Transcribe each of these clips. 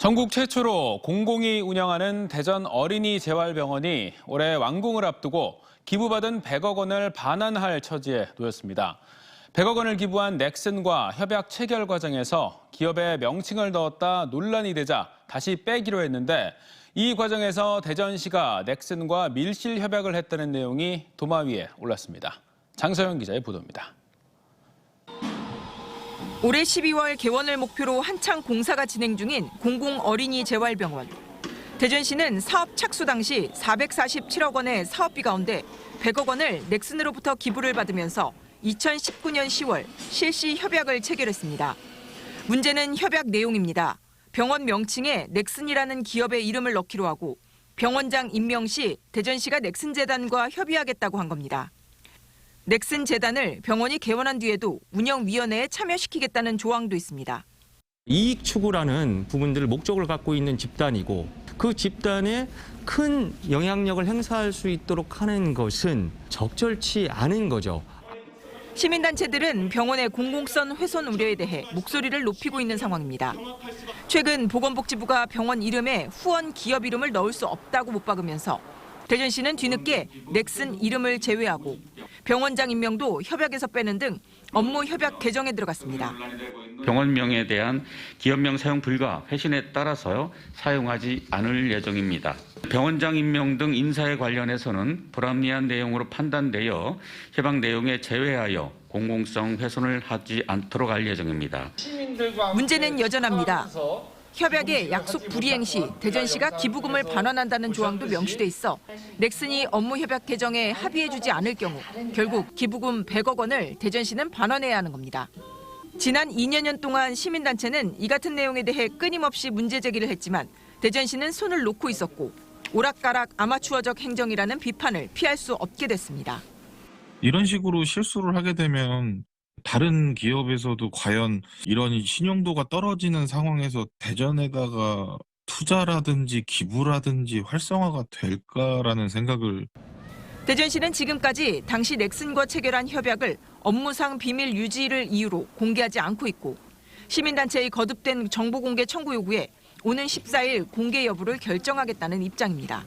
전국 최초로 공공이 운영하는 대전 어린이 재활병원이 올해 완공을 앞두고 기부받은 100억 원을 반환할 처지에 놓였습니다. 100억 원을 기부한 넥슨과 협약 체결 과정에서 기업에 명칭을 넣었다 논란이 되자 다시 빼기로 했는데 이 과정에서 대전시가 넥슨과 밀실 협약을 했다는 내용이 도마 위에 올랐습니다. 장서영 기자의 보도입니다. 올해 12월 개원을 목표로 한창 공사가 진행 중인 공공어린이 재활병원. 대전시는 사업 착수 당시 447억 원의 사업비 가운데 100억 원을 넥슨으로부터 기부를 받으면서 2019년 10월 실시 협약을 체결했습니다. 문제는 협약 내용입니다. 병원 명칭에 넥슨이라는 기업의 이름을 넣기로 하고 병원장 임명 시 대전시가 넥슨재단과 협의하겠다고 한 겁니다. 넥슨 재단을 병원이 개원한 뒤에도 운영위원회에 참여시키겠다는 조항도 있습니다. 이익 추구라는 부분들을 목적을 갖고 있는 집단이고 그 집단에 큰 영향력을 행사할 수 있도록 하는 것은 적절치 않은 거죠. 시민단체들은 병원의 공공성 훼손 우려에 대해 목소리를 높이고 있는 상황입니다. 최근 보건복지부가 병원 이름에 후원 기업 이름을 넣을 수 없다고 못 박으면서 대전시는 뒤늦게 넥슨 이름을 제외하고 병원장 임명도 협약에서 빼는 등 업무 협약 개정에 들어갔습니다. 병원명에 대한 기업명 사용 불가 회신에 따라서 사용하지 않을 예정입니다. 병원장 임명 등 인사에 관련해서는 불합리한 내용으로 판단되어 협약 내용에 제외하여 공공성 훼손을 하지 않도록 할 예정입니다. 문제는 여전합니다. 협약의 약속 불이행 시 대전시가 기부금을 반환한다는 조항도 명시돼 있어 넥슨이 업무 협약 개정에 합의해주지 않을 경우 결국 기부금 100억 원을 대전시는 반환해야 하는 겁니다. 지난 2년 동안 시민단체는 이 같은 내용에 대해 끊임없이 문제 제기를 했지만 대전시는 손을 놓고 있었고 오락가락 아마추어적 행정이라는 비판을 피할 수 없게 됐습니다. 이런 식으로 실수를 하게 되면 다른 기업에서도 과연 이런 신용도가 떨어지는 상황에서 대전에다가 투자라든지 기부라든지 활성화가 될까라는 생각을. 대전시는 지금까지 당시 넥슨과 체결한 협약을 업무상 비밀 유지를 이유로 공개하지 않고 있고 시민단체의 거듭된 정보 공개 청구 요구에 오는 14일 공개 여부를 결정하겠다는 입장입니다.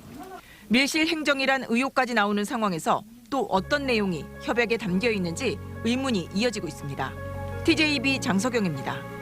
밀실 행정이란 의혹까지 나오는 상황에서 또 어떤 내용이 협약에 담겨 있는지 의문이 이어지고 있습니다. TJB 장서경입니다.